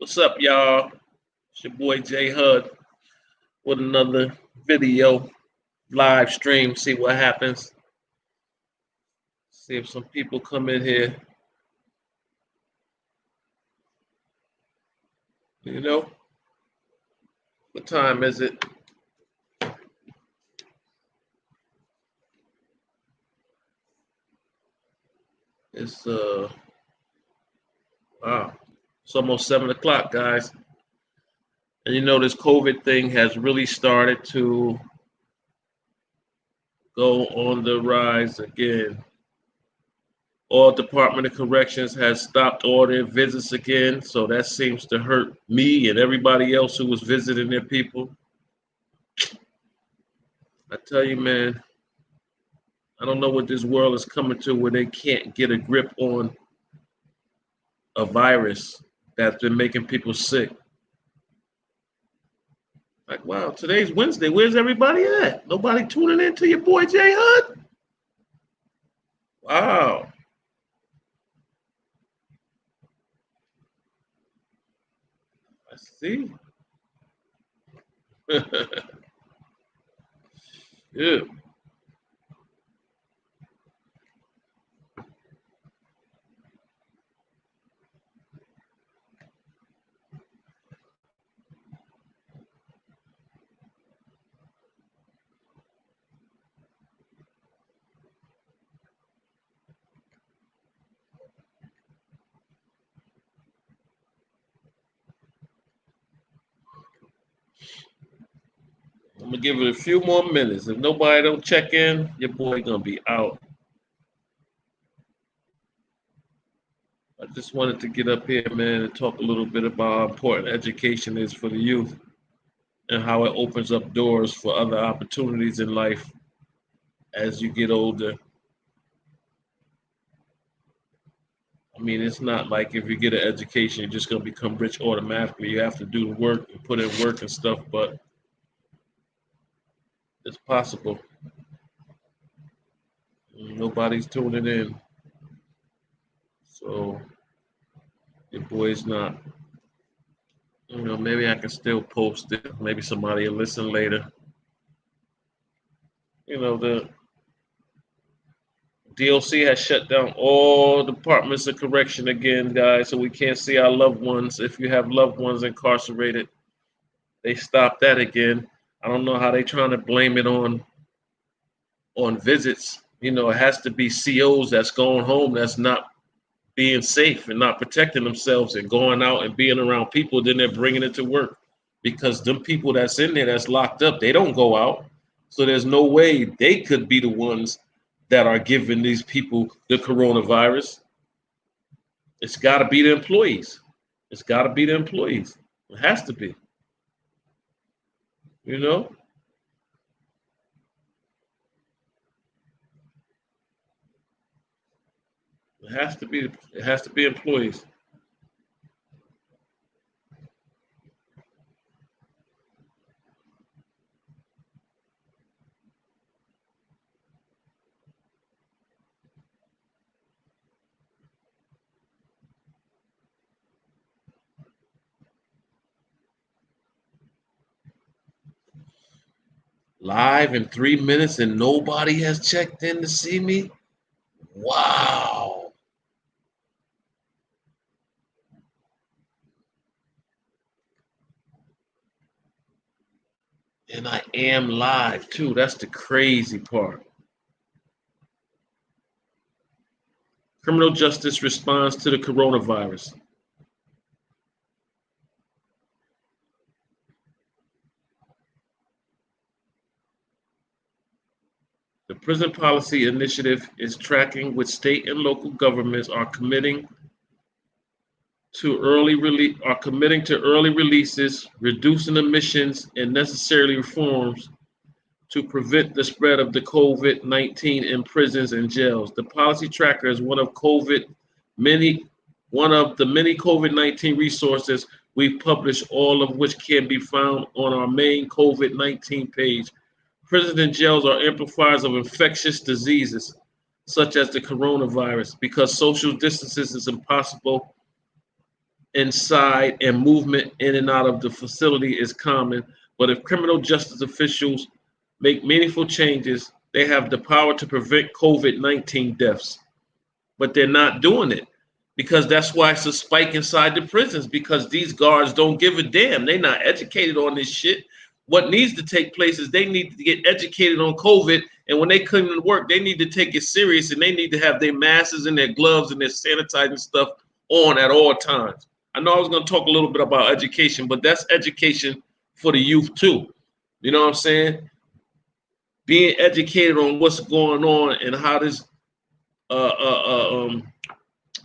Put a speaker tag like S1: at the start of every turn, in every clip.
S1: What's up, y'all? It's your boy Jay Hud with another video live stream. See what happens. See if some people come in here. You know, what time is it? It's wow, it's almost 7 o'clock, guys. And you know this COVID thing has really started to go on the rise again. All Department of Corrections has stopped ordering visits again, so that seems to hurt me and everybody else who was visiting their people. I tell you, man, I don't know what this world is coming to where they can't get a grip on a virus that's been making people sick. Like, wow, today's Wednesday. Where's everybody at? Nobody tuning in to your boy Jay Hud? Wow. I see. Yeah. I'm gonna give it a few more minutes. If nobody don't check in, your boy gonna be out. I just wanted to get up here, man, and talk a little bit about how important education is for the youth and how it opens up doors for other opportunities in life as you get older. I mean, it's not like if you get an education, you're just gonna become rich automatically. You have to do the work and put in work and stuff, but it's possible. Nobody's tuning in, so your boy's not. Maybe I can still post it. Maybe somebody will listen later. The DOC has shut down all departments of correction again, guys, so we can't see our loved ones. If you have loved ones incarcerated, they stopped that again. I don't know how they trying to blame it on visits. It has to be COs that's going home that's not being safe and not protecting themselves and going out and being around people. Then they're bringing it to work because them people that's in there that's locked up, they don't go out. So there's no way they could be the ones that are giving these people the coronavirus. It's got to be the employees. It's got to be the employees. It has to be. You know, it has to be. It has to be employees. 'Live in 3 minutes and nobody has checked in to see me. Wow. And I am live too. That's the crazy part. Criminal justice responds to the coronavirus. The Prison Policy Initiative is tracking which state and local governments are committing to early releases, reducing emissions, and necessary reforms to prevent the spread of the COVID-19 in prisons and jails. The policy tracker is many one of the many COVID-19 resources we've published, all of which can be found on our main COVID-19 page. Prisons and jails are amplifiers of infectious diseases such as the coronavirus. Because social distances is impossible, inside and movement in and out of the facility is common. But if criminal justice officials make meaningful changes, they have the power to prevent COVID-19 deaths. But they're not doing it because that's why it's a spike inside the prisons because these guards don't give a damn. They're not educated on this shit. What needs to take place is they need to get educated on COVID. And when they come to work, they need to take it serious and they need to have their masks and their gloves and their sanitizing stuff on at all times. I know I was going to talk a little bit about education, but that's education for the youth too. You know what I'm saying? Being educated on what's going on and how this uh, uh, uh, um,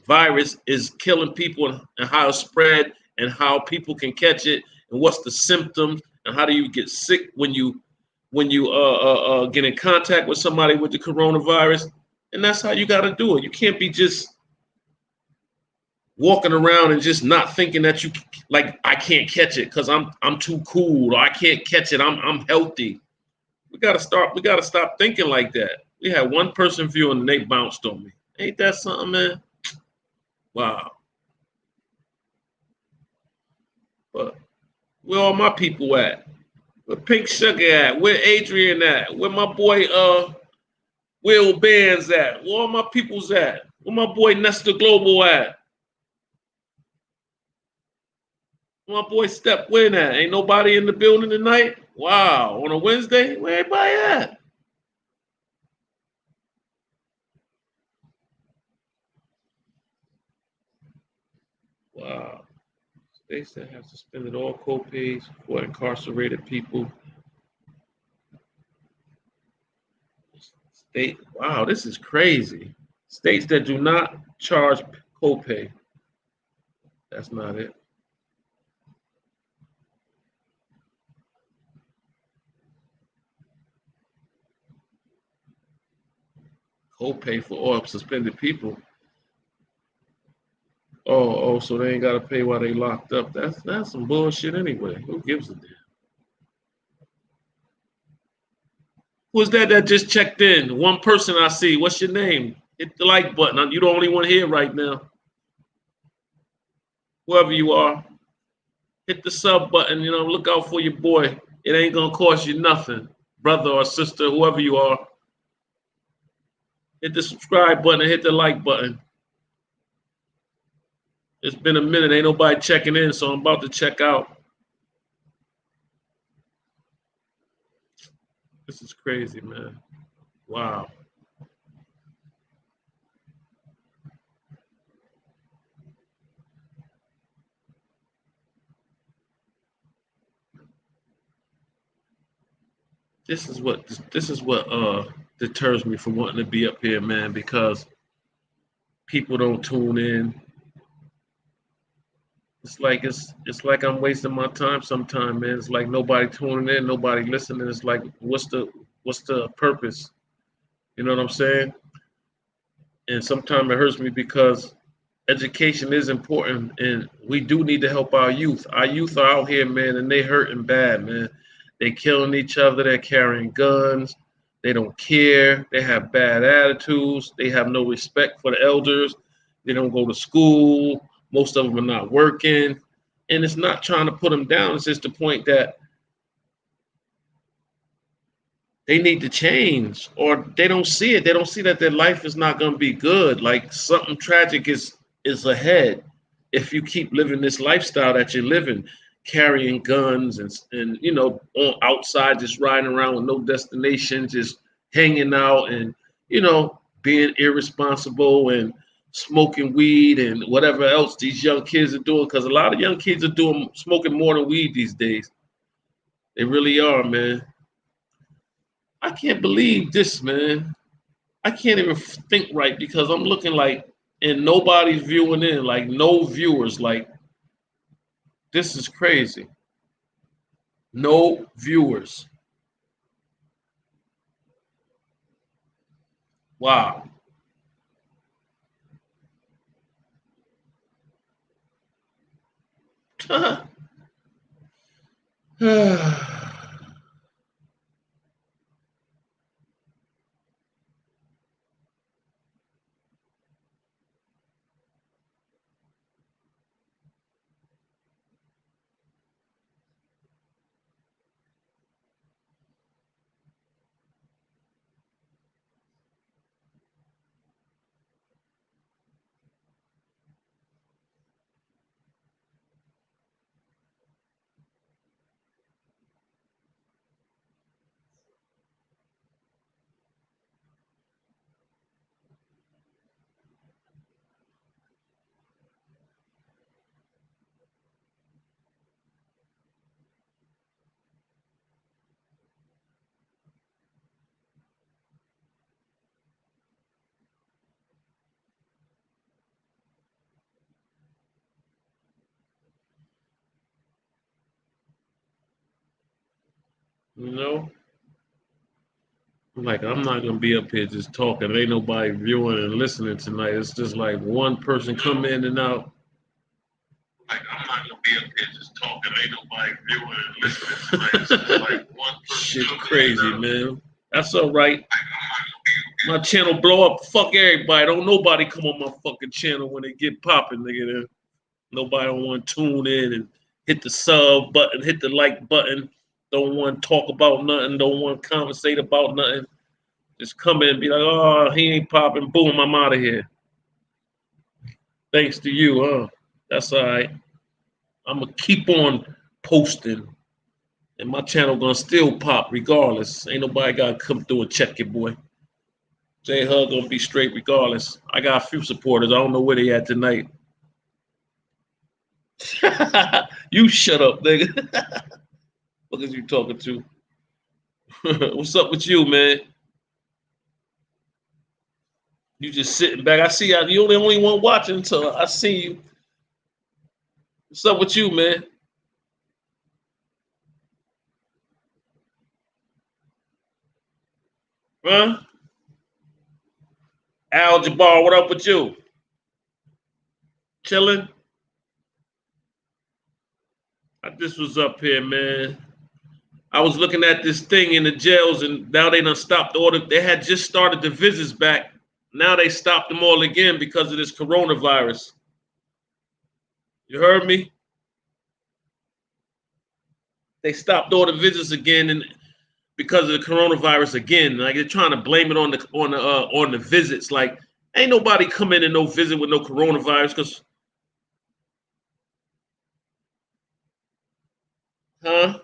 S1: virus is killing people and how it's spread and how people can catch it and what's the symptoms and how do you get sick when you get in contact with somebody with the coronavirus. And that's how you got to do it. You can't be just walking around and just not thinking that you like I can't catch it because I'm too cool or I can't catch it. I'm healthy. We gotta stop thinking like that. We had one person viewing and they bounced on me. Ain't that something, man? Wow. But where all my people at? Where Pink Sugar at? Where Adrian at? Where my boy Will Bands at? Where all my peoples at? Where my boy Nestor Global at? Where my boy Step Win at? Ain't nobody in the building tonight? Wow. On a Wednesday? Where everybody at? Wow. States that have suspended all co-pays for incarcerated people. State, wow, this is crazy. States that do not charge copay. That's not it. Copay for all suspended people. So they ain't gotta pay while they locked up. That's some bullshit anyway. Who gives a damn? Who's that just checked in? One person I see. What's your name? Hit the like button. You're the only one here right now. Whoever you are, hit the sub button. You know, look out for your boy. It ain't gonna cost you nothing, brother or sister, whoever you are. Hit the subscribe button and hit the like button. It's been a minute. Ain't nobody checking in, so I'm about to check out. This is crazy, man. Wow. This is what deters me from wanting to be up here, man, because people don't tune in. It's like I'm wasting my time sometime, man. It's like nobody tuning in, nobody listening. It's like what's the purpose? You know what I'm saying? And sometimes it hurts me because education is important and we do need to help our youth. Our youth are out here, man, and they hurting bad, man. They killing each other, they're carrying guns, they don't care, they have bad attitudes, they have no respect for the elders, they don't go to school, most of them are not working. And it's not trying to put them down, it's just the point that they need to change or they don't see it. They don't see that their life is not going to be good. Like something tragic is ahead if you keep living this lifestyle that you're living, carrying guns and outside just riding around with no destination, just hanging out and being irresponsible and smoking weed and whatever else these young kids are doing because a lot of young kids are doing smoking more than weed these days. They really are, man. I can't believe this, man. I can't even think right because I'm looking like, and nobody's viewing in, like no viewers. Like this is crazy. No viewers. Wow. You know, like I'm not gonna be up here just talking. Ain't nobody viewing and listening tonight. It's just like one person come in and out. Like I'm not gonna be up here just talking. Ain't nobody viewing and listening tonight. It's just like one person. Shit crazy, man. That's all right. My channel blow up. Fuck everybody. Don't nobody come on my fucking channel when they get popping, nigga. Nobody don't want to tune in and hit the sub button, hit the like button. Don't want to talk about nothing. Don't want to conversate about nothing. Just come in and be like, oh, he ain't popping. Boom, I'm out of here. Thanks to you, huh? That's all right. I'm going to keep on posting. And my channel going to still pop regardless. Ain't nobody got to come through and check your boy. J Hug going to be straight regardless. I got a few supporters. I don't know where they at tonight. You shut up, nigga. What is you talking to? What's up with you, man? You just sitting back. I see you the only one watching, so I see you. What's up with you, man? Huh? Al Jabbar, what up with you? Chilling? I just was up here, man. I was looking at this thing in the jails, and now they done stopped the order. They had just started the visits back. Now they stopped them all again because of this coronavirus. You heard me? They stopped all the visits again, and because of the coronavirus again. Like they're trying to blame it on the visits. Like ain't nobody come in and no visit with no coronavirus because, huh?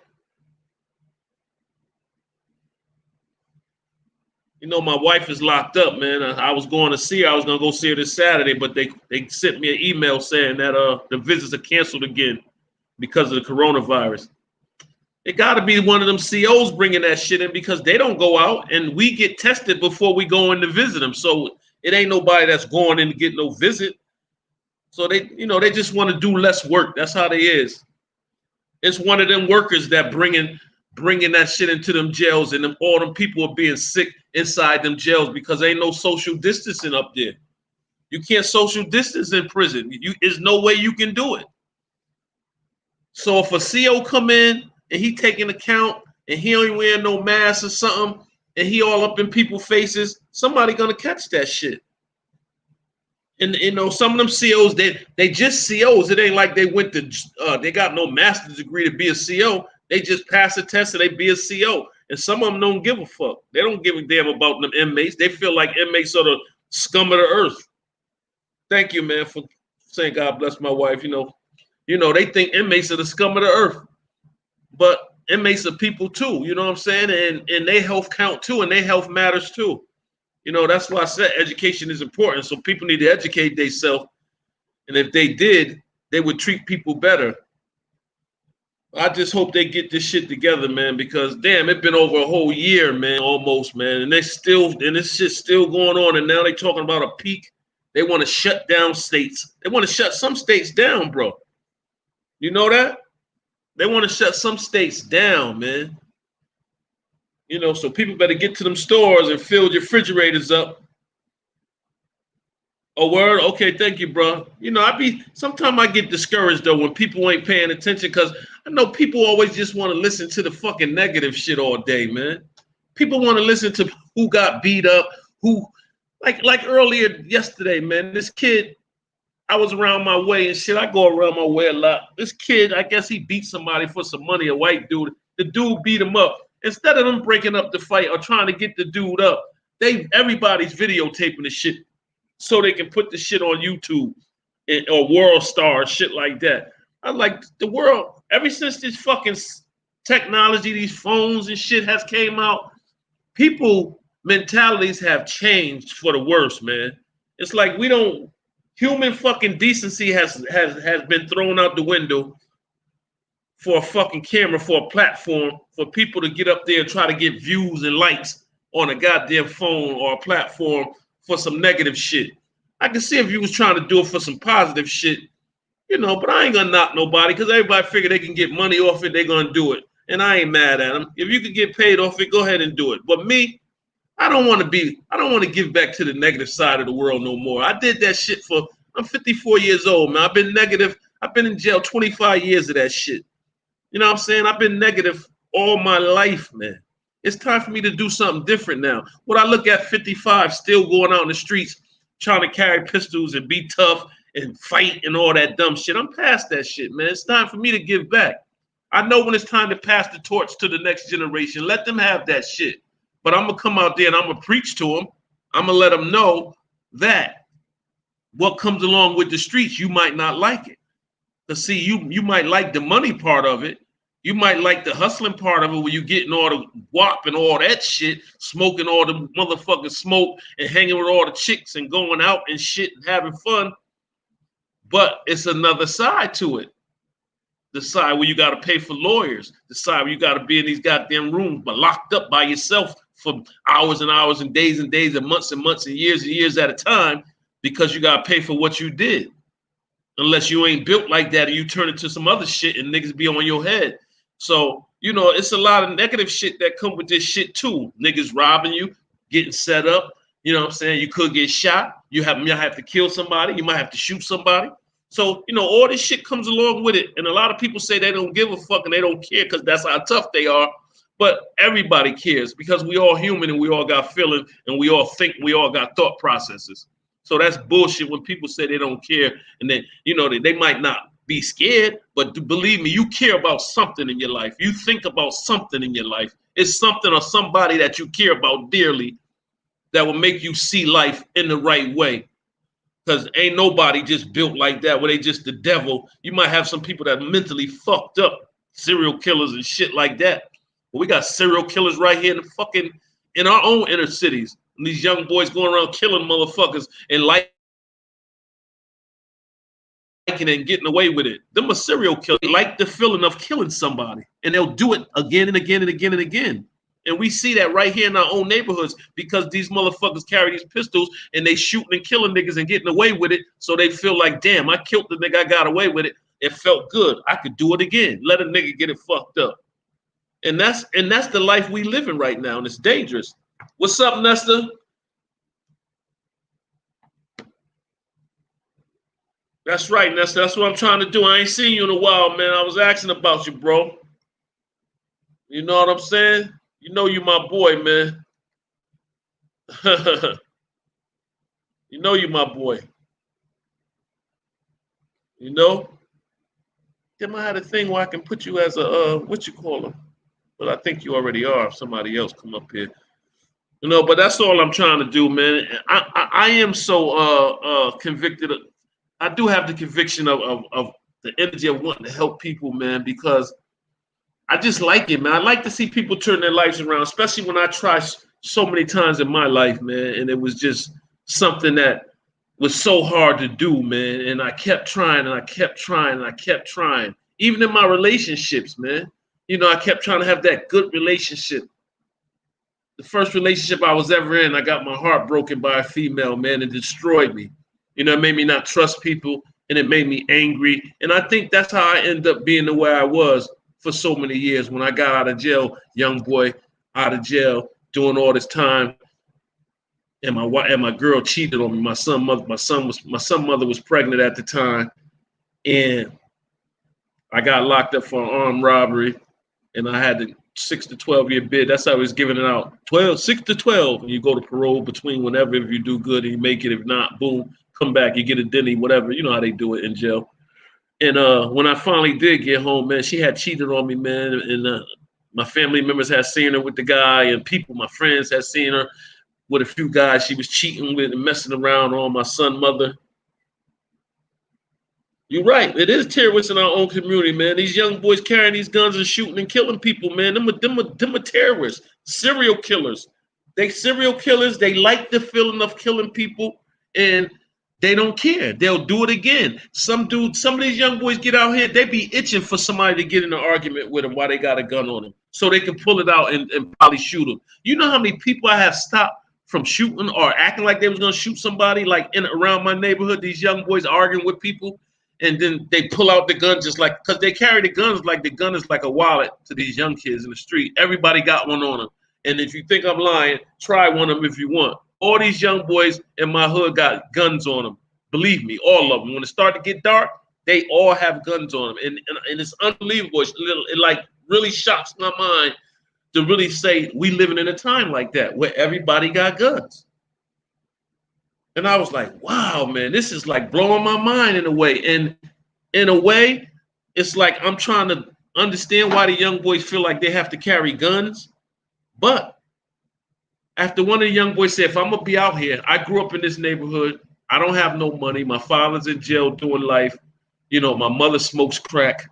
S1: You know, my wife is locked up, man. I was going to see her. I was gonna go see her this Saturday, but they sent me an email saying that the visits are canceled again because of the coronavirus. It got to be one of them COs bringing that shit in because they don't go out and we get tested before we go in to visit them. So it ain't nobody that's going in to get no visit. So they just want to do less work. That's how they is. It's one of them workers that bringing that shit into them jails, and all them people are being sick inside them jails because ain't no social distancing up there. You can't social distance in prison. There's no way you can do it. So if a CO come in and he taking account and he ain't wearing no mask or something, and he all up in people's faces, somebody gonna catch that shit. And some of them COs, they just COs. It ain't like they went to they got no master's degree to be a CO. They just pass a test and they be a CO. And some of them don't give a fuck. They don't give a damn about them inmates. They feel like inmates are the scum of the earth. Thank you, man, for saying God bless my wife. They think inmates are the scum of the earth. But inmates are people too, you know what I'm saying? And their health count too, and their health matters too. That's why I said education is important. So people need to educate themselves. And if they did, they would treat people better. I just hope they get this shit together, man, because damn, it's been over a whole year, man, almost, man. And this shit's still going on. And now they talking about a peak. They want to shut down states. They want to shut some states down, bro. You know that? They want to shut some states down, man. So people better get to them stores and fill your refrigerators up. A word? Okay, thank you, bro. Sometimes I get discouraged though when people ain't paying attention because I know people always just want to listen to the fucking negative shit all day, man. People want to listen to who got beat up, who like earlier yesterday, man. This kid, I was around my way and shit. I go around my way a lot. This kid, I guess he beat somebody for some money, a white dude. The dude beat him up. Instead of them breaking up the fight or trying to get the dude up, everybody's videotaping the shit so they can put the shit on YouTube or World Star, shit like that. I like the world, ever since this fucking technology, these phones and shit has came out, people mentalities have changed for the worse, man. It's like human fucking decency has been thrown out the window for a fucking camera, for a platform, for people to get up there and try to get views and likes on a goddamn phone or a platform for some negative shit. I can see if you was trying to do it for some positive shit, but I ain't gonna knock nobody because everybody figure they can get money off it, they're gonna do it. and I ain't mad at them. If you could get paid off it, go ahead and do it. But me, I don't want to give back to the negative side of the world no more. I did that shit I'm 54 years old, man. I've been negative. I've been in jail 25 years of that shit. You know what I'm saying? I've been negative all my life, man. It's time for me to do something different now. What I look at 55, still going out in the streets, trying to carry pistols and be tough and fight and all that dumb shit. I'm past that shit, man. It's time for me to give back. I know when it's time to pass the torch to the next generation. Let them have that shit. But I'm going to come out there and I'm going to preach to them. I'm going to let them know that what comes along with the streets, you might not like it. Because, see, you might like the money part of it. You might like the hustling part of it where you're getting all the wop and all that shit, smoking all the motherfucking smoke and hanging with all the chicks and going out and shit and having fun. But it's another side to it. The side where you got to pay for lawyers. The side where you got to be in these goddamn rooms, but locked up by yourself for hours and hours and days and months and years at a time because you got to pay for what you did. Unless you ain't built like that and you turn into some other shit and niggas be on your head. So, you know, it's a lot of negative shit that come with this shit too. Niggas robbing you, getting set up. You know what I'm saying? You could get shot. You might have to kill somebody. You might have to shoot somebody. So, you know, all this shit comes along with it. And a lot of people say they don't give a fuck and they don't care because that's how tough they are. But everybody cares because we all human and we all got feelings and we all think, we all got thought processes. So that's bullshit when people say they don't care and then, you know, they might not be scared, but believe me, you care about something in your life. You think about something in your life. It's something or somebody that you care about dearly that will make you see life in the right way. Because ain't nobody just built like that where they just the devil. You might have some people that mentally fucked up, serial killers and shit like that. But we got serial killers right here in our own inner cities. And these young boys going around killing motherfuckers and liking and getting away with it. Them a serial killer. They like the feeling of killing somebody. And they'll do it again and again and again and again. And we see that right here in our own neighborhoods because these motherfuckers carry these pistols and they shooting and killing niggas and getting away with it. So they feel like, damn, I killed the nigga, I got away with it. It felt good. I could do it again. Let a nigga get it fucked up. And that's the life we live in right now. And it's dangerous. What's up, Nestor? That's right, Nestor. That's what I'm trying to do. I ain't seen you in a while, man. I was asking about you, bro. You know what I'm saying? You know you my boy, man. You know you my boy. You know? Damn, I had a thing where I can put you as a, what you call him? But I think you already are. If somebody else come up here. You know, but that's all I'm trying to do, man. I am so convicted. I do have the conviction of the energy of wanting to help people, man, because I just like it, man. I like to see people turn their lives around, especially when I try so many times in my life, man. And it was just something that was so hard to do, man. And I kept trying and I kept trying and I kept trying. Even in my relationships, man. You know, I kept trying to have that good relationship. The first relationship I was ever in, I got my heart broken by a female, man. It destroyed me. You know, it made me not trust people and it made me angry. And I think that's how I ended up being the way I was for so many years. When I got out of jail, young boy out of jail, doing all this time, and my girl cheated on me. My son mother was pregnant at the time, and I got locked up for an armed robbery, and I had the 6 to 12 year bid. That's how I was giving it out. 6 to 12, and you go to parole between whenever. If you do good and you make it, if not, boom, come back, you get a denny, whatever. You know how they do it in jail. And when I finally did get home, man, she had cheated on me, man. And my family members had seen her with the guy, and people, my friends, had seen her with a few guys she was cheating with and messing around on my son, mother. You're right. It is terrorists in our own community, man. These young boys carrying these guns and shooting and killing people, man. Them are terrorists, serial killers. They serial killers. They like the feeling of killing people, and they don't care. They'll do it again. Some of these young boys get out here, they be itching for somebody to get in an argument with them while they got a gun on them so they can pull it out and probably shoot them. You know how many people I have stopped from shooting or acting like they was going to shoot somebody like in around my neighborhood, these young boys arguing with people, and then they pull out the gun just like, because they carry the guns like the gun is like a wallet to these young kids in the street. Everybody got one on them. And if you think I'm lying, try one of them if you want. All these young boys in my hood got guns on them. Believe me, all of them. When it start to get dark, they all have guns on them. And it's unbelievable. It like really shocks my mind to really say we living in a time like that where everybody got guns. And I was like, wow, man, this is like blowing my mind in a way. And in a way, it's like I'm trying to understand why the young boys feel like they have to carry guns. But after one of the young boys said, if I'm going to be out here, I grew up in this neighborhood. I don't have no money. My father's in jail doing life. You know, my mother smokes crack.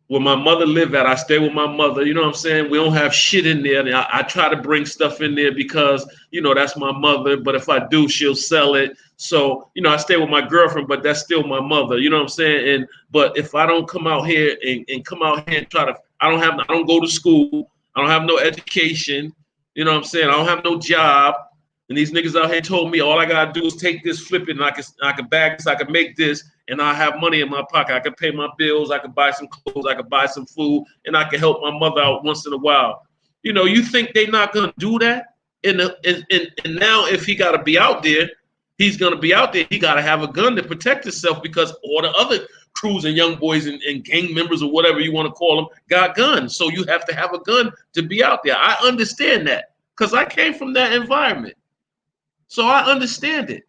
S1: Where my mother lived at, I stay with my mother. You know what I'm saying? We don't have shit in there. And I try to bring stuff in there because, you know, that's my mother. But if I do, she'll sell it. So, you know, I stay with my girlfriend, but that's still my mother. You know what I'm saying? But if I don't come out here and come out here and try to, I don't go to school. I don't have no education. You know what I'm saying? I don't have no job. And these niggas out here told me all I gotta do is take this, flip it, and I can bag this, I can make this, and I have money in my pocket. I can pay my bills, I can buy some clothes, I can buy some food, and I can help my mother out once in a while. You know, you think they're not gonna do that? And now if he gotta be out there, he's gonna be out there. He gotta have a gun to protect himself because all the other crews and young boys and gang members or whatever you want to call them got guns. So you have to have a gun to be out there. I understand that because I came from that environment. So I understand it.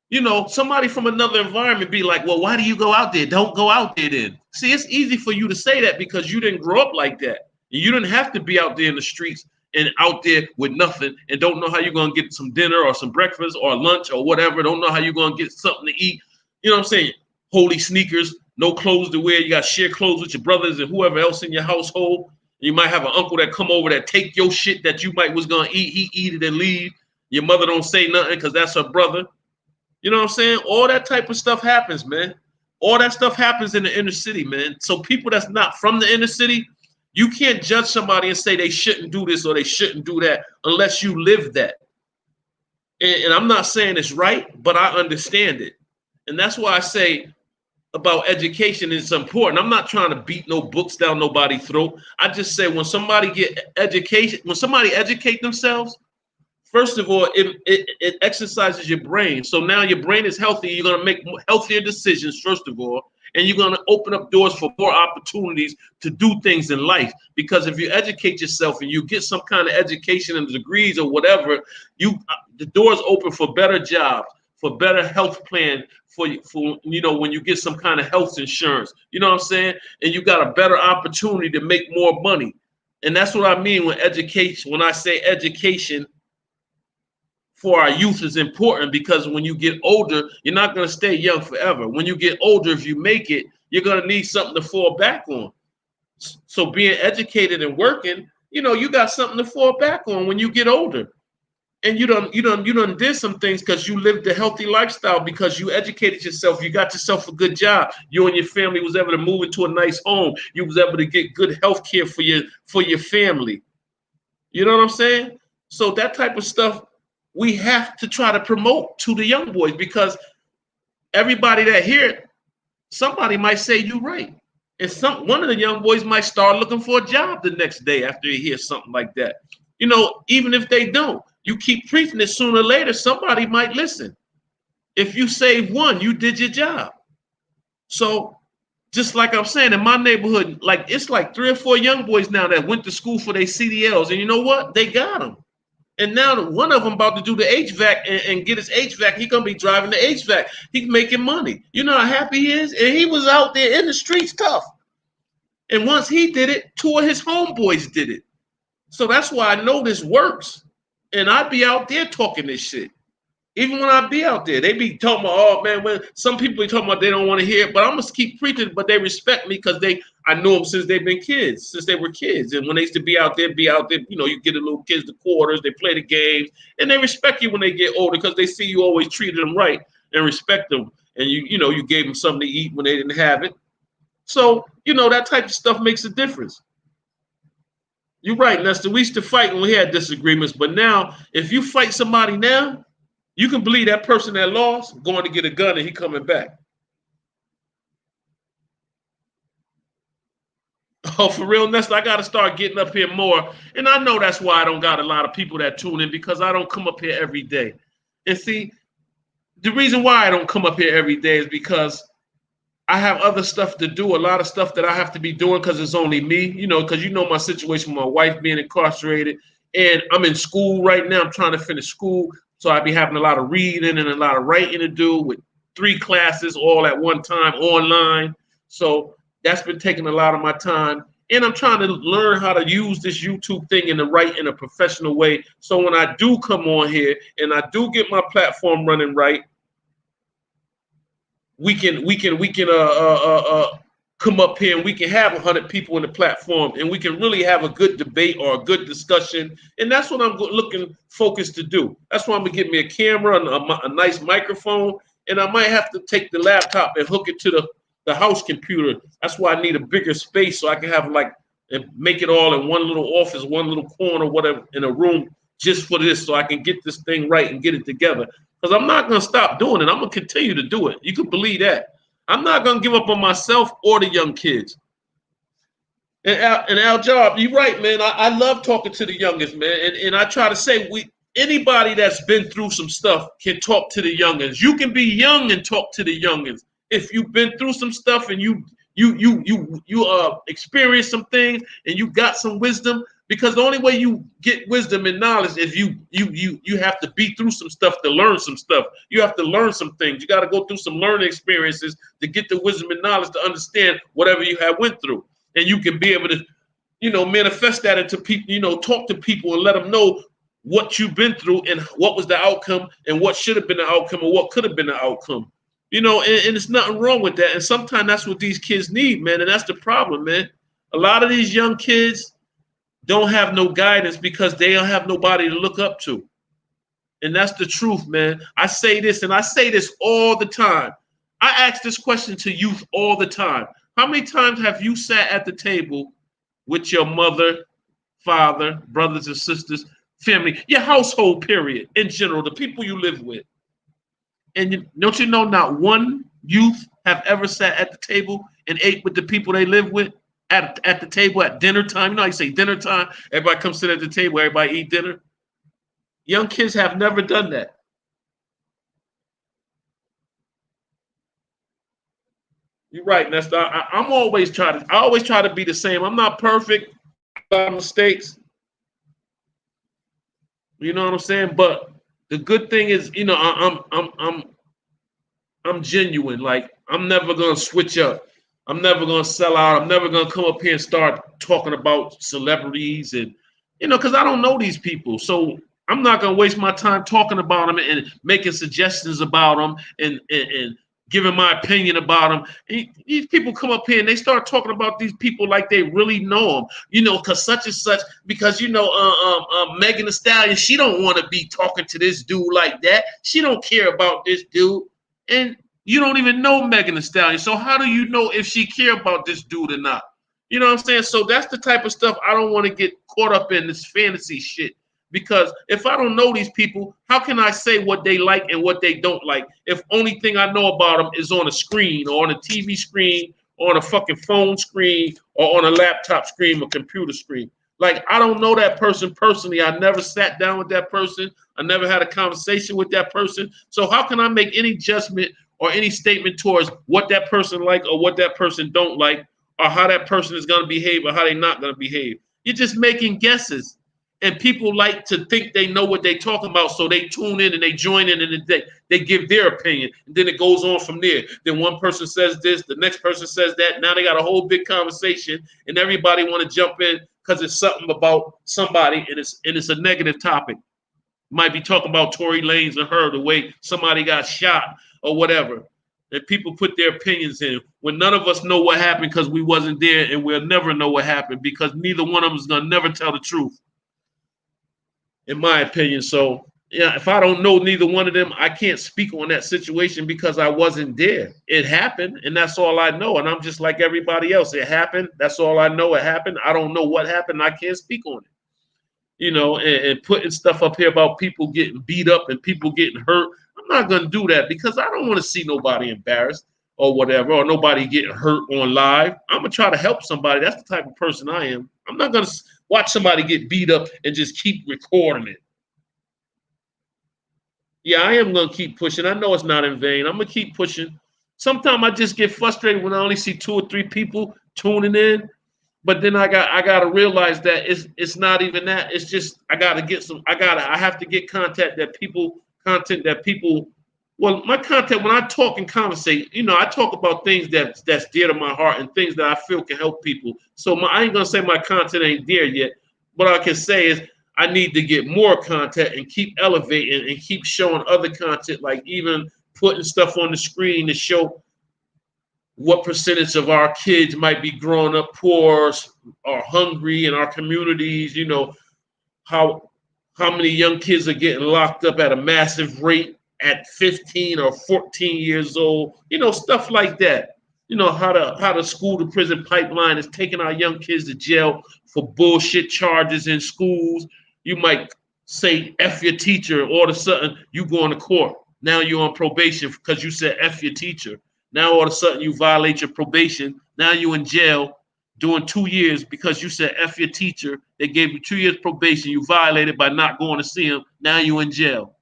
S1: You know, somebody from another environment be like, well, why do you go out there? Don't go out there then. See, it's easy for you to say that because you didn't grow up like that. You didn't have to be out there in the streets and out there with nothing and don't know how you're going to get some dinner or some breakfast or lunch or whatever. Don't know how you're going to get something to eat. You know what I'm saying? Holy sneakers, no clothes to wear. You got to share clothes with your brothers and whoever else in your household. You might have an uncle that come over that take your shit that you might was going to eat. He eat it and leave. Your mother don't say nothing because that's her brother. You know what I'm saying? All that type of stuff happens, man. All that stuff happens in the inner city, man. So people that's not from the inner city, you can't judge somebody and say they shouldn't do this or they shouldn't do that unless you live that. And I'm not saying it's right, but I understand it. And that's why I say about education is important. I'm not trying to beat no books down nobody's throat. I just say when somebody get education, when somebody educate themselves, first of all, it exercises your brain. So now your brain is healthy. You're going to make healthier decisions, first of all. And you're going to open up doors for more opportunities to do things in life. Because if you educate yourself and you get some kind of education and degrees or whatever, the doors open for better jobs, for better health plan, for you know, when you get some kind of health insurance. You know what I'm saying? And you got a better opportunity to make more money. And that's what I mean when education, when I say education for our youth is important, because when you get older, you're not going to stay young forever. When you get older, if you make it, you're going to need something to fall back on. So being educated and working, you know, you got something to fall back on when you get older. And you done did some things because you lived a healthy lifestyle, because you educated yourself. You got yourself a good job. You and your family was able to move into a nice home. You was able to get good health care for your family. You know what I'm saying? So that type of stuff we have to try to promote to the young boys, because everybody that hear it, somebody might say you're right. And one of the young boys might start looking for a job the next day after he hears something like that. You know, even if they don't, you keep preaching it, sooner or later, somebody might listen. If you save one, you did your job. So just like I'm saying, in my neighborhood, like it's like 3 or 4 young boys now that went to school for their CDLs. And you know what? They got them. And now one of them about to do the HVAC and get his HVAC. He gonna be driving the HVAC. He's making money. You know how happy he is? And he was out there in the streets tough. And once he did it, 2 of his homeboys did it. So that's why I know this works. And I be out there talking this shit. Even when I be out there, they be talking about, oh man, when some people be talking about they don't want to hear it, but I'm gonna keep preaching, but they respect me because I knew them since they've been kids, since they were kids. And when they used to be out there, you know, you get the little kids the quarters, they play the games, and they respect you when they get older because they see you always treated them right and respect them. And you know, you gave them something to eat when they didn't have it. So, you know, that type of stuff makes a difference. You're right, Nestor. We used to fight when we had disagreements, but now if you fight somebody now, you can believe that person that lost going to get a gun and he coming back. Oh, for real, Nestor, I got to start getting up here more. And I know that's why I don't got a lot of people that tune in, because I don't come up here every day. And see, the reason why I don't come up here every day is because I have other stuff to do, a lot of stuff that I have to be doing because it's only me, because my situation with my wife being incarcerated, and I'm in school right now. I'm trying to finish school. So I be having a lot of reading and a lot of writing to do with 3 classes all at one time online. So that's been taking a lot of my time. And I'm trying to learn how to use this YouTube thing in a professional way. So when I do come on here and I do get my platform running right, we can come up here and we can have 100 people in the platform and we can really have a good debate or a good discussion. And that's what I'm looking focused to do. That's why I'm gonna get me a camera and a nice microphone, and I might have to take the laptop and hook it to the house computer. That's why I need a bigger space so I can have and make it all in one little office, one little corner, whatever, in a room just for this, so I can get this thing right and get it together. Because I'm not going to stop doing it. I'm going to continue to do it. You can believe that. I'm not going to give up on myself or the young kids. And Al Job, you're right, man. I love talking to the youngest, man. And I try to say, anybody that's been through some stuff can talk to the youngins. You can be young and talk to the youngins. If you've been through some stuff and you experience some things and you got some wisdom, because the only way you get wisdom and knowledge is you have to be through some stuff to learn some stuff. You have to learn some things. You got to go through some learning experiences to get the wisdom and knowledge to understand whatever you have went through. And you can be able to, manifest that into people, talk to people and let them know what you've been through and what was the outcome and what should have been the outcome or what could have been the outcome. And it's nothing wrong with that. And sometimes that's what these kids need, man. And that's the problem, man. A lot of these young kids don't have no guidance because they don't have nobody to look up to. And that's the truth, man. I say this and I say this all the time. I ask this question to youth all the time. How many times have you sat at the table with your mother, father, brothers and sisters, family, your household, period, in general, the people you live with? And don't you know not one youth have ever sat at the table and ate with the people they live with at the table at dinner time? You know how you say dinner time? Everybody comes sit at the table, everybody eat dinner. Young kids have never done that. You're right, Nestor. I always try to be the same. I'm not perfect. A lot of mistakes. You know what I'm saying? But the good thing is, I'm genuine. Like, I'm never gonna switch up. I'm never gonna sell out. I'm never gonna come up here and start talking about celebrities and because I don't know these people. So I'm not gonna waste my time talking about them and making suggestions about them and giving my opinion about them. These people come up here and they start talking about these people like they really know them, because such and such, because Megan Thee Stallion, she don't want to be talking to this dude like that. She don't care about this dude, and you don't even know Megan Thee Stallion. So how do you know if she care about this dude or not? You know what I'm saying? So that's the type of stuff I don't want to get caught up in, this fantasy shit. Because if I don't know these people, how can I say what they like and what they don't like if only thing I know about them is on a screen or on a TV screen or on a fucking phone screen or on a laptop screen or computer screen? Like, I don't know that person personally. I never sat down with that person. I never had a conversation with that person. So how can I make any judgment or any statement towards what that person like or what that person don't like or how that person is going to behave or how they're not going to behave? You're just making guesses. And people like to think they know what they're talking about, so they tune in and they join in and they give their opinion. And then it goes on from there. Then one person says this, the next person says that. Now they got a whole big conversation, and everybody want to jump in because it's something about somebody, and it's a negative topic. Might be talking about Tory Lanez and her, the way somebody got shot or whatever. And people put their opinions in when none of us know what happened because we wasn't there, and we'll never know what happened because neither one of them is going to never tell the truth, in my opinion. So, yeah, if I don't know neither one of them, I can't speak on that situation because I wasn't there. It happened, and that's all I know. And I'm just like everybody else. It happened. That's all I know. It happened. I don't know what happened. I can't speak on it. And putting stuff up here about people getting beat up and people getting hurt. I'm not going to do that because I don't want to see nobody embarrassed. or whatever, or nobody getting hurt on live. I'm gonna try to help somebody. That's the type of person I am. I'm not gonna watch somebody get beat up and just keep recording it. Yeah, I am gonna keep pushing. I know it's not in vain. I'm gonna keep pushing. Sometimes I just get frustrated when I only see 2 or 3 people tuning in. But then I gotta realize that it's not even that. It's just I gotta get some. I have to get content that people. Well, my content when I talk and conversate, I talk about things that's dear to my heart and things that I feel can help people. So I ain't gonna say my content ain't there yet. What I can say is I need to get more content and keep elevating and keep showing other content, like even putting stuff on the screen to show what percentage of our kids might be growing up poor or hungry in our communities. How how many young kids are getting locked up at a massive rate at 15 or 14 years old. Stuff like that. How the school to prison pipeline is taking our young kids to jail for bullshit charges in schools. You might say F your teacher, all of a sudden you going to court. Now you're on probation because you said F your teacher. Now all of a sudden you violate your probation. Now you're in jail doing 2 years because you said F your teacher. They gave you 2 years probation. You violated by not going to see him. Now you're in jail.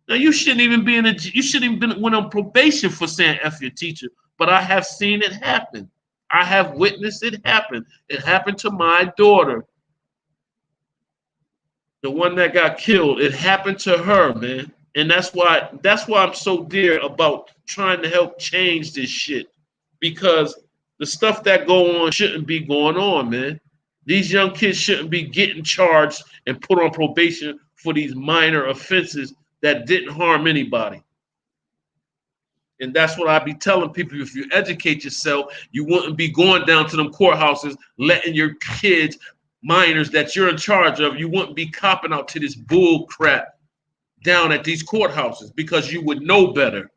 S1: Now you shouldn't even been went on probation for saying F your teacher. But I have seen it happen. I have witnessed it happen. It happened to my daughter. The one that got killed. It happened to her, man. And that's why I'm so dear about trying to help change this shit. Because the stuff that go on shouldn't be going on, man. These young kids shouldn't be getting charged and put on probation for these minor offenses that didn't harm anybody. And that's what I be telling people. If you educate yourself, you wouldn't be going down to them courthouses, letting your kids, minors that you're in charge of, you wouldn't be copping out to this bull crap down at these courthouses because you would know better.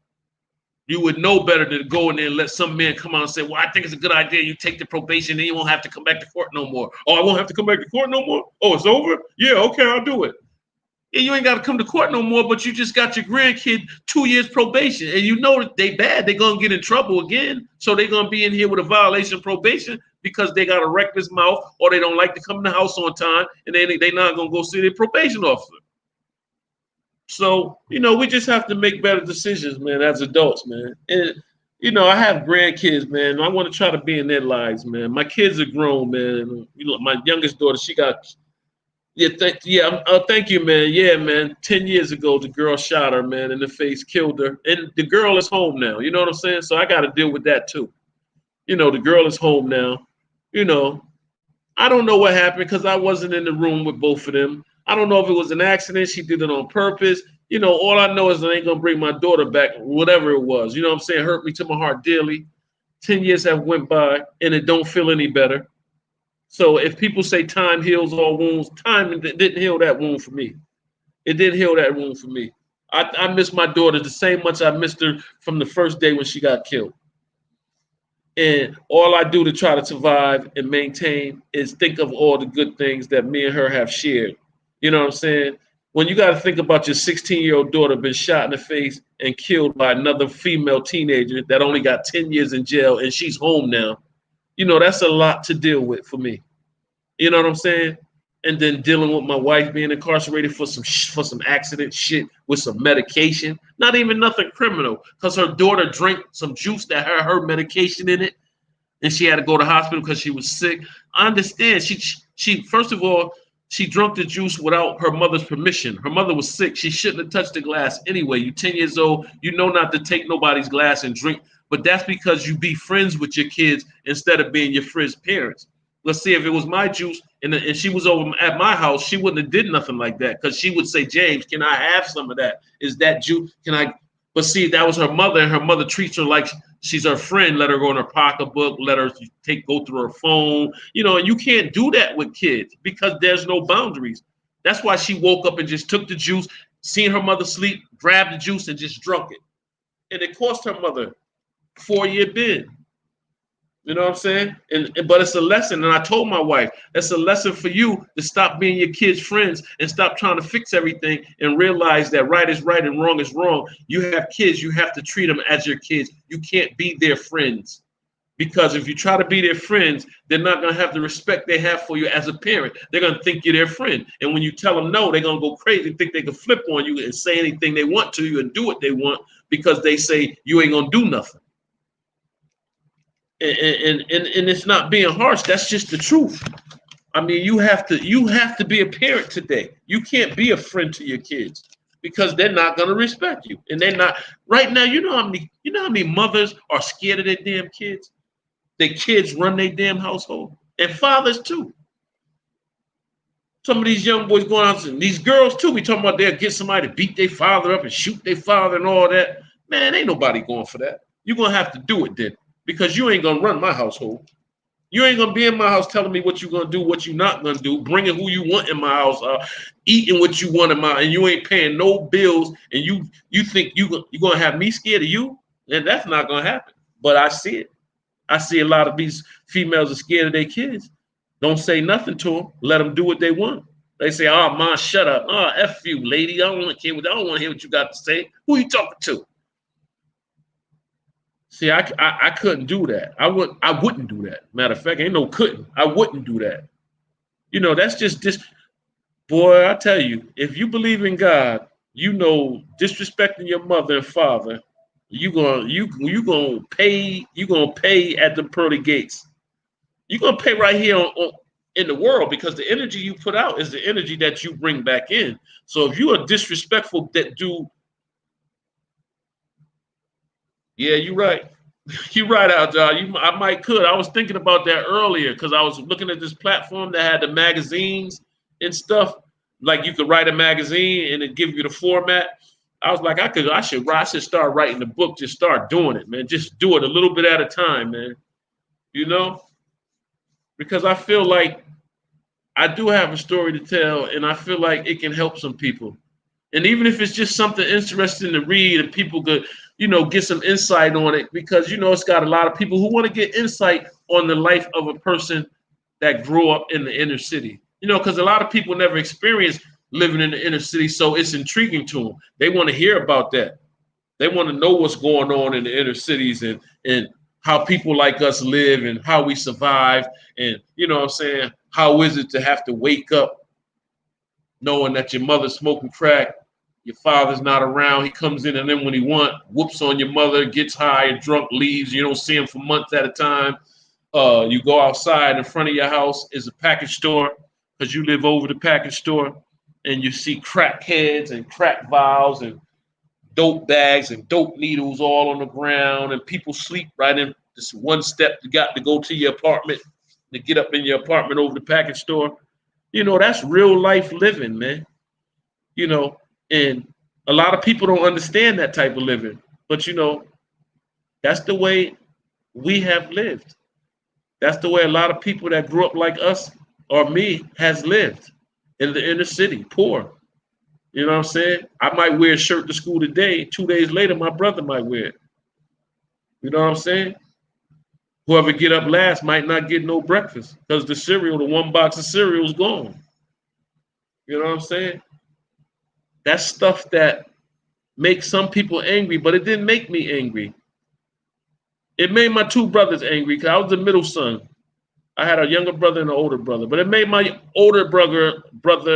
S1: You would know better than to go in there and let some man come out and say, well, I think it's a good idea. You take the probation and you won't have to come back to court no more. Oh, I won't have to come back to court no more? Oh, it's over? Yeah, okay, I'll do it. And you ain't got to come to court no more, but you just got your grandkid 2 years probation. And you know that they bad. They're going to get in trouble again. So they're going to be in here with a violation of probation because they got a reckless mouth or they don't like to come in the house on time and they're not going to go see their probation officer. So, we just have to make better decisions, man, as adults, man. And, I have grandkids, man. I want to try to be in their lives, man. My kids are grown, man. My youngest daughter, she got, thank you, man. Yeah, man. 10 years ago, the girl shot her, man, in the face, killed her. And the girl is home now. You know what I'm saying? So I got to deal with that, too. The girl is home now. I don't know what happened because I wasn't in the room with both of them. I don't know if it was an accident. She did it on purpose. All I know is I ain't going to bring my daughter back, whatever it was. You know what I'm saying? Hurt me to my heart dearly. 10 years have went by and it don't feel any better. So if people say time heals all wounds, time didn't heal that wound for me. It didn't heal that wound for me. I miss my daughter the same much I missed her from the first day when she got killed. And all I do to try to survive and maintain is think of all the good things that me and her have shared. You know what I'm saying? When you got to think about your 16-year-old daughter been shot in the face and killed by another female teenager that only got 10 years in jail and she's home now, that's a lot to deal with for me. You know what I'm saying? And then dealing with my wife being incarcerated for some accident shit with some medication, not even nothing criminal, because her daughter drank some juice that had her medication in it, and she had to go to the hospital because she was sick. I understand. She first of all, she drank the juice without her mother's permission. Her mother was sick. She shouldn't have touched the glass anyway. You're 10 years old. You know not to take nobody's glass and drink, but that's because you be friends with your kids instead of being your friend's parents. Let's see, if it was my juice and she was over at my house, she wouldn't have did nothing like that because she would say, James, can I have some of that? Is that juice? Can I? But see, that was her mother, and her mother treats her like she's her friend. Let her go in her pocketbook. Let her go through her phone. And you can't do that with kids because there's no boundaries. That's why she woke up and just took the juice, seen her mother sleep, grabbed the juice, and just drunk it. And it cost her mother 4-year bid. You know what I'm saying? But it's a lesson. And I told my wife, it's a lesson for you to stop being your kids' friends and stop trying to fix everything and realize that right is right and wrong is wrong. You have kids, you have to treat them as your kids. You can't be their friends. Because if you try to be their friends, they're not going to have the respect they have for you as a parent. They're going to think you're their friend. And when you tell them no, they're going to go crazy, think they can flip on you and say anything they want to you and do what they want because they say you ain't going to do nothing. And it's not being harsh. That's just the truth. I mean, you have to be a parent today. You can't be a friend to your kids because they're not going to respect you. And they're not right now. You know how many mothers are scared of their damn kids? Their kids run their damn household. And fathers too. Some of these young boys going out and these girls too. We talking about they'll get somebody to beat their father up and shoot their father and all that. Man, ain't nobody going for that. You're going to have to do it then. Because you ain't going to run my household. You ain't going to be in my house telling me what you're going to do, what you're not going to do, bringing who you want in my house, eating what you want in my, and you ain't paying no bills, and you think you're going to have me scared of you? And that's not going to happen. But I see it. I see a lot of these females are scared of their kids. Don't say nothing to them. Let them do what they want. They say, "Oh, mom, shut up. Oh, F you, lady. I don't want to hear what you got to say. Who you talking to?" See, I couldn't do that. I wouldn't do that. Matter of fact, ain't no couldn't. I wouldn't do that. That's just this. Boy, I tell you, if you believe in God, disrespecting your mother and father, you gonna pay at the pearly gates. You're gonna pay right here in the world because the energy you put out is the energy that you bring back in. So if you are disrespectful, that dude. Yeah, you're right. You're right, Al. I might could. I was thinking about that earlier because I was looking at this platform that had the magazines and stuff. Like you could write a magazine and it give you the format. I was like, I should start writing the book. Just start doing it, man. Just do it a little bit at a time, man. You know, because I feel like I do have a story to tell, and I feel like it can help some people. And even if it's just something interesting to read and people could, get some insight on it, because, it's got a lot of people who want to get insight on the life of a person that grew up in the inner city, because a lot of people never experienced living in the inner city. So it's intriguing to them. They want to hear about that. They want to know what's going on in the inner cities and how people like us live and how we survive. And, what I'm saying, how is it to have to wake up knowing that your mother's smoking crack, your father's not around, he comes in and then when he whoops on your mother, gets high and drunk, leaves, you don't see him for months at a time. You go outside, in front of your house is a package store because you live over the package store, and you see crack heads and crack vials and dope bags and dope needles all on the ground, and people sleep right in this one step. You got to go to your apartment to get up in your apartment over the package store. That's real life living, man. And a lot of people don't understand that type of living. But that's the way we have lived. That's the way a lot of people that grew up like us or me has lived in the inner city, poor. You know what I'm saying? I might wear a shirt to school today. 2 days later, my brother might wear it. You know what I'm saying? Whoever get up last might not get no breakfast because the one box of cereal is gone. You know what I'm saying? That's stuff that makes some people angry, but it didn't make me angry. It made my two brothers angry because I was the middle son. I had a younger brother and an older brother, but it made my older brother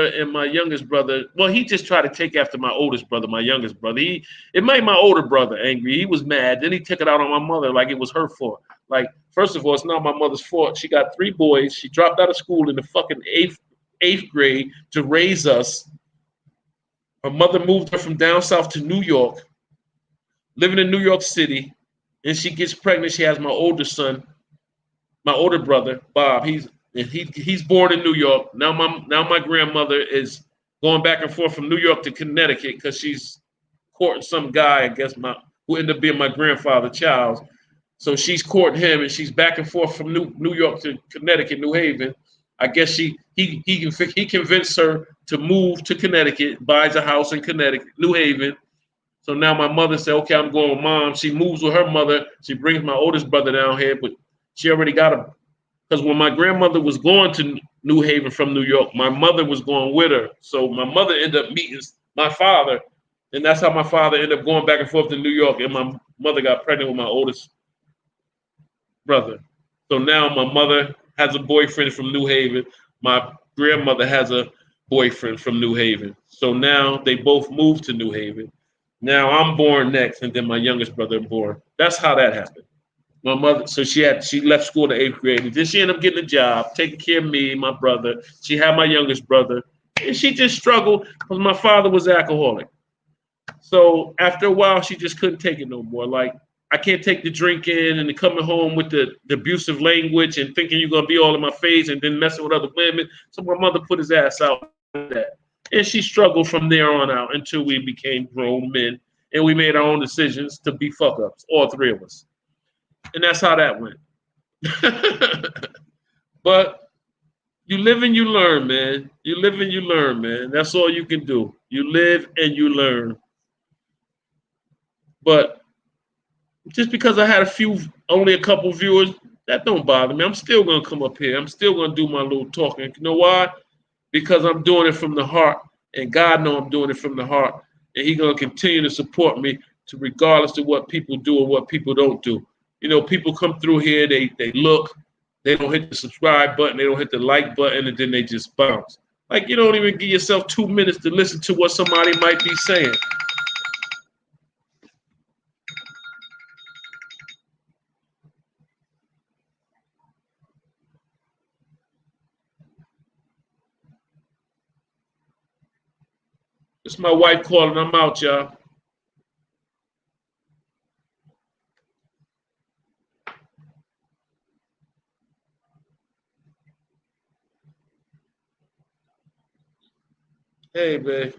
S1: and my youngest brother. Well, he just tried to take after my oldest brother, my youngest brother. It made my older brother angry. He was mad. Then he took it out on my mother like it was her fault. Like, first of all, it's not my mother's fault. She got 3 boys. She dropped out of school in the fucking eighth grade to raise us. Her mother moved her from down south to New York, living in New York City, and she gets pregnant. She has my older son, my older brother, Bob. He's born in New York. Now my grandmother is going back and forth from New York to Connecticut because she's courting some guy, I guess, who ended up being my grandfather, Charles. So she's courting him, and she's back and forth from New York to Connecticut, New Haven. I guess he convinced her to move to Connecticut, buys a house in Connecticut, New Haven. So now my mother said, "Okay, I'm going with mom." She moves with her mother. She brings my oldest brother down here, but She already got a, because when my grandmother was going to New Haven from New York, my mother was going with her. So my mother ended up meeting my father, and that's how my father ended up going back and forth to New York. And my mother got pregnant with my oldest brother. So now my mother has a boyfriend from New Haven. My grandmother has a boyfriend from New Haven. So now they both moved to New Haven. Now I'm born next, and then my youngest brother born. That's how that happened. My mother, so she left school in the 8th grade, and then she ended up getting a job, taking care of me, my brother. She had my youngest brother, and she just struggled because my father was alcoholic. So after a while, she just couldn't take it no more. Like, I can't take the drinking and the coming home with the abusive language and thinking you're gonna be all in my face and then messing with other women. So my mother put his ass out with that. And she struggled from there on out until we became grown men and we made our own decisions to be fuck ups, all three of us. And that's how that went. But you live and you learn, man. You live and you learn, man. That's all you can do. You live and you learn. But just because I had only a couple viewers, that don't bother me. I'm still gonna come up here. I'm still gonna do my little talking. You know why? Because I'm doing it from the heart, and God know I'm doing it from the heart, and He gonna continue to support me, to regardless of what people do or what people don't do. You know, people come through here, they look, they don't hit the subscribe button, they don't hit the like button, and then they just bounce. Like, you don't even give yourself 2 minutes to listen to what somebody might be saying. It's my wife calling. I'm out, y'all. Hey, man.